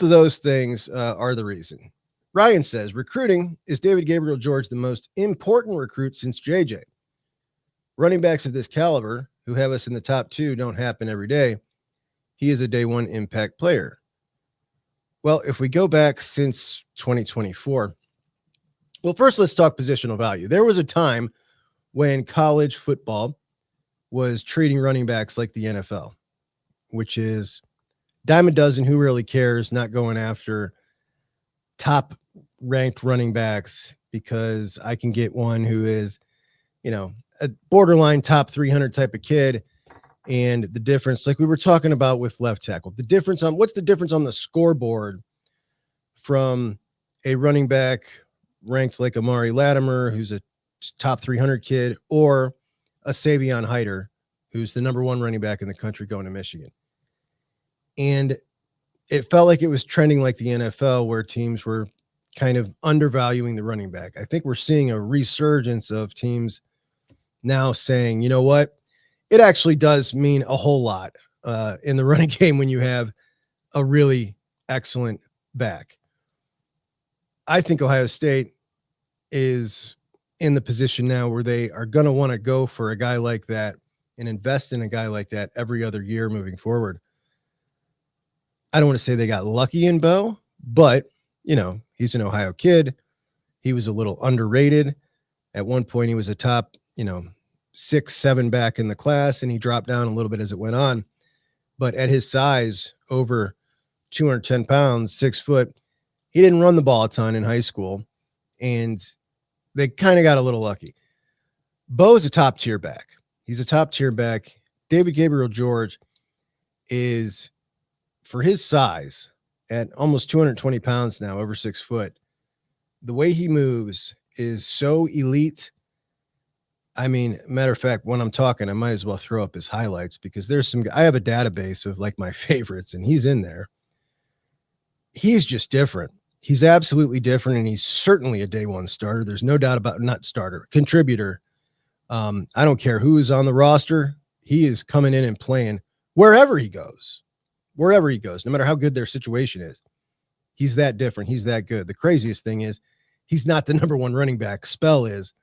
of those things are the reason. Ryan says recruiting is David Gabriel George the most important recruit since JJ. Running backs of this caliber who have us in the top two don't happen every day. He is a day one impact player. Well, if we go back since 2024, well, first let's talk positional value. There was a time when college football was treating running backs like the NFL, which is dime a dozen, who really cares, not going after top ranked running backs because I can get one who is, a borderline top 300 type of kid. And the difference, like we were talking about with left tackle, what's the difference on the scoreboard from a running back ranked like Amari Latimer, who's a top 300 kid, or a Savion Hyder, who's the number one running back in the country going to Michigan. And it felt like it was trending like the NFL, where teams were kind of undervaluing the running back. I think we're seeing a resurgence of teams now saying, you know what, it actually does mean a whole lot in the running game when you have a really excellent back. I think Ohio State is in the position now where they are going to want to go for a guy like that and invest in a guy like that every other year moving forward. I don't want to say they got lucky in Bo, but, he's an Ohio kid. He was a little underrated. At one point, he was a top, 6-7 back in the class, and he dropped down a little bit as it went on. But at his size, over 210 pounds, 6 foot, he didn't run the ball a ton in high school, and they kind of got a little lucky. Bo's a top-tier back. He's a top-tier back. David Gabriel George is, for his size, at almost 220 pounds now, over 6 foot, the way he moves is so elite. I mean, matter of fact, when I'm talking, I might as well throw up his highlights because I have a database of like my favorites, and he's in there. He's just different. He's absolutely different, and he's certainly a day one starter. There's no doubt about not starter, contributor. I don't care who is on the roster. He is coming in and playing wherever he goes, no matter how good their situation is. He's that different. He's that good. The craziest thing is he's not the number one running back. Spell is.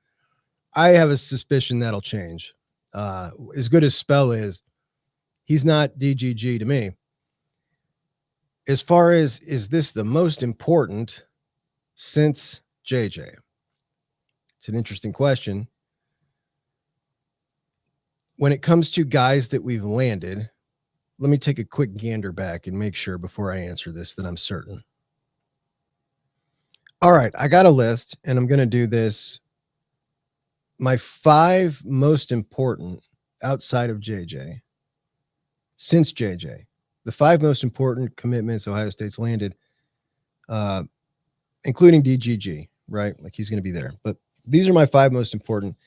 I have a suspicion that'll change. As good as Spell is, he's not DGG to me. As far as, is this the most important since JJ? It's an interesting question. When it comes to guys that we've landed, let me take a quick gander back and make sure before I answer this that I'm certain. All right, I got a list, and I'm going to do this. My 5 most important outside of JJ, since JJ, the 5 most important commitments Ohio State's landed, including DGG, right? Like he's going to be there. But these are my 5 most important,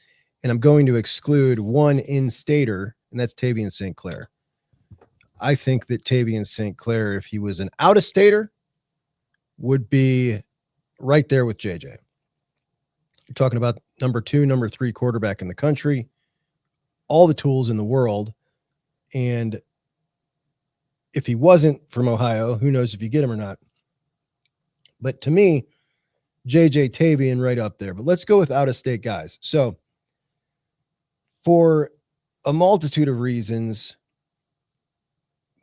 and I'm going to exclude one in-stater, and that's Tavian St. Clair. I think that Tavian St. Clair, if he was an out-of-stater, would be right there with JJ. You're talking about number 2, number 3 quarterback in the country, all the tools in the world. And if he wasn't from Ohio, who knows if you get him or not. But to me, JJ Tavian right up there. But let's go with out-of-state guys. So for a multitude of reasons,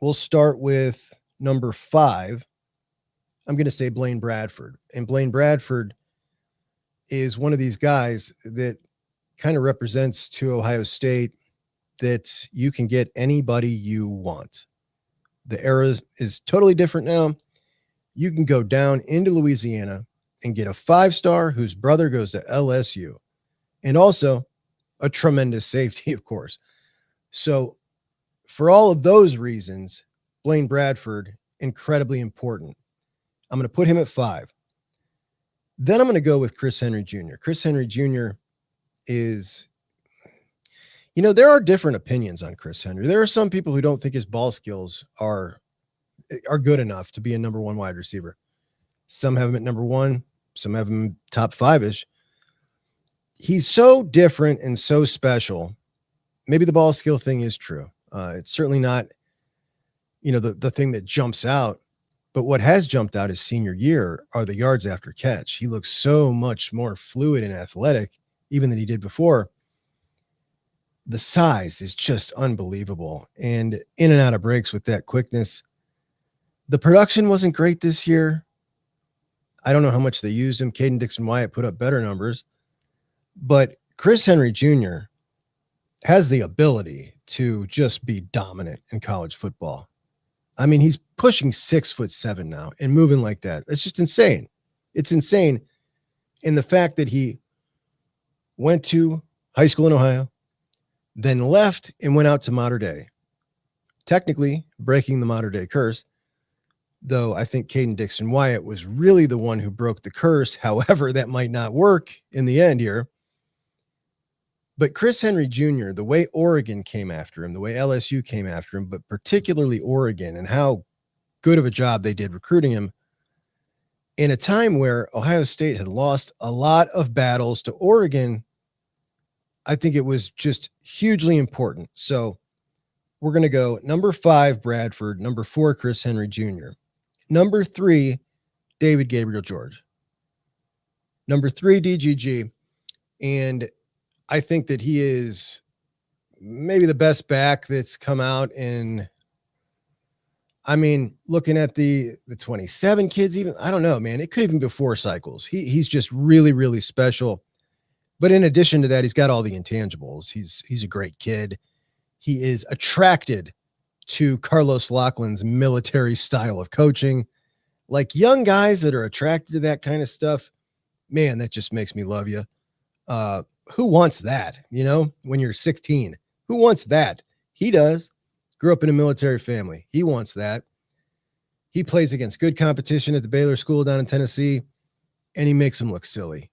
we'll start with number 5. I'm going to say Blaine Bradford. And Blaine Bradford is one of these guys that kind of represents to Ohio State that you can get anybody you want. The era is totally different now. You can go down into Louisiana and get a 5-star whose brother goes to LSU, and also a tremendous safety, of course. So for all of those reasons, Blaine Bradford, incredibly important. I'm going to put him at 5. Then I'm going to go with Chris Henry Jr. Chris Henry Jr. is, there are different opinions on Chris Henry. There are some people who don't think his ball skills are good enough to be a number 1 wide receiver. Some have him at number 1. Some have him top 5-ish. He's so different and so special. Maybe the ball skill thing is true. It's certainly not, the thing that jumps out. But what has jumped out his senior year are the yards after catch. He looks so much more fluid and athletic, even than he did before. The size is just unbelievable. And in and out of breaks with that quickness. The production wasn't great this year. I don't know how much they used him. Caden Dixon-Wyatt put up better numbers. But Chris Henry Jr. has the ability to just be dominant in college football. I mean, he's pushing 6'7" now and moving like that. It's just insane. It's insane. And the fact that he went to high school in Ohio, then left and went out to Mater Dei, technically breaking the Mater Dei curse, though I think Caden Dixon-Wyatt was really the one who broke the curse. However, that might not work in the end here. But Chris Henry Jr., the way Oregon came after him, the way LSU came after him, but particularly Oregon, and how good of a job they did recruiting him in a time where Ohio State had lost a lot of battles to Oregon, I think it was just hugely important. So we're going to go number 5, Bradford, number 4, Chris Henry Jr., number 3, David Gabriel George, number 3, DGG, and I think that he is maybe the best back that's come out in, I mean, looking at the 27 kids, even, I don't know, man, it could even be 4 cycles. He's just really, really special. But in addition to that, he's got all the intangibles. He's a great kid. He is attracted to Carlos Loughlin's military style of coaching. Like young guys that are attracted to that kind of stuff, man, that just makes me love you. Who wants that? You know, when you're 16, who wants that? He does. Grew up in a military family. He wants that. He plays against good competition at the Baylor School down in Tennessee, and he makes them look silly.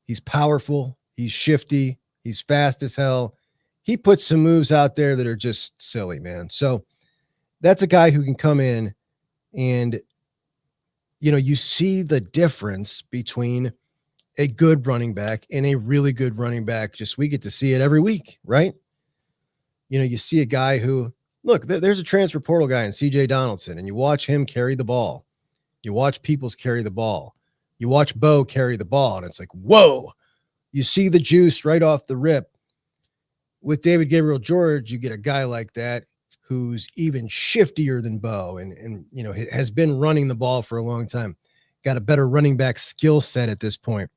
He's powerful. He's shifty. He's fast as hell. He puts some moves out there that are just silly, man. So that's a guy who can come in and, you know, you see the difference between a good running back and a really good running back. Just, we get to see it every week, right? You know, you see a guy who, look, there's a transfer portal guy in CJ Donaldson, and you watch him carry the ball. You watch Peoples carry the ball. You watch Bo carry the ball, and it's like, whoa, you see the juice right off the rip. With David Gabriel George, you get a guy like that who's even shiftier than Bo and you know, has been running the ball for a long time. Got a better running back skill set at this point.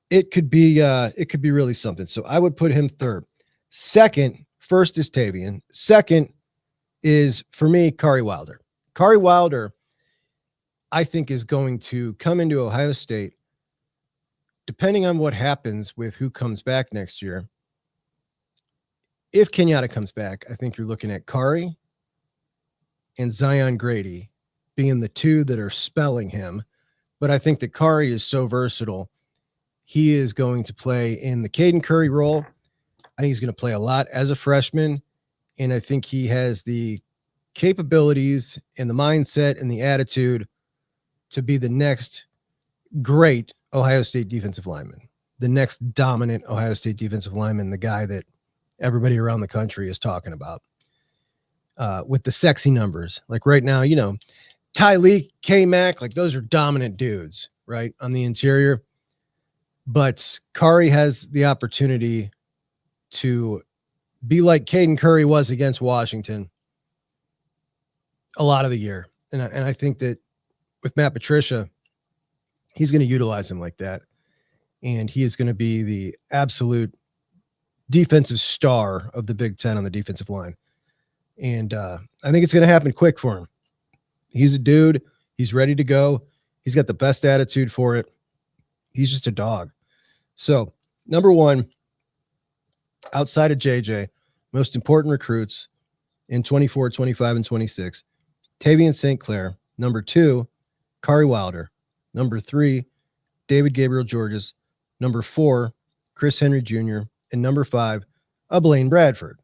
It could be really something. So I would put him 3rd. Second, first is Tavian. Second is, for me, Kari Wilder. Kari Wilder, I think, is going to come into Ohio State, depending on what happens with who comes back next year. If Kenyatta comes back, I think you're looking at Kari and Zion Grady being the 2 that are spelling him. But I think that Kari is so versatile. He is going to play in the Caden Curry role. I think he's going to play a lot as a freshman. And I think he has the capabilities and the mindset and the attitude to be the next great Ohio State defensive lineman, the next dominant Ohio State defensive lineman, the guy that everybody around the country is talking about, with the sexy numbers. Like right now, you know, Ty Lee, K-Mac, like those are dominant dudes, right, on the interior. But Kari has the opportunity to be like Caden Curry was against Washington a lot of the year. And I think that with Matt Patricia, he's going to utilize him like that. And he is going to be the absolute defensive star of the Big Ten on the defensive line. And I think it's going to happen quick for him. He's a dude. He's ready to go. He's got the best attitude for it. He's just a dog. So, number 1, outside of JJ, most important recruits in 24, 25, and 26, Tavian St. Clair. Number 2, Kari Wilder. Number 3, David Gabriel Georges. Number 4, Chris Henry Jr. And number 5, Blaine Bradford.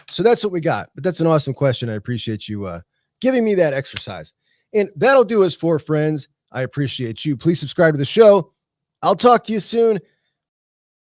So that's what we got. But that's an awesome question. I appreciate you giving me that exercise. And that'll do us for friends. I appreciate you. Please subscribe to the show. I'll talk to you soon.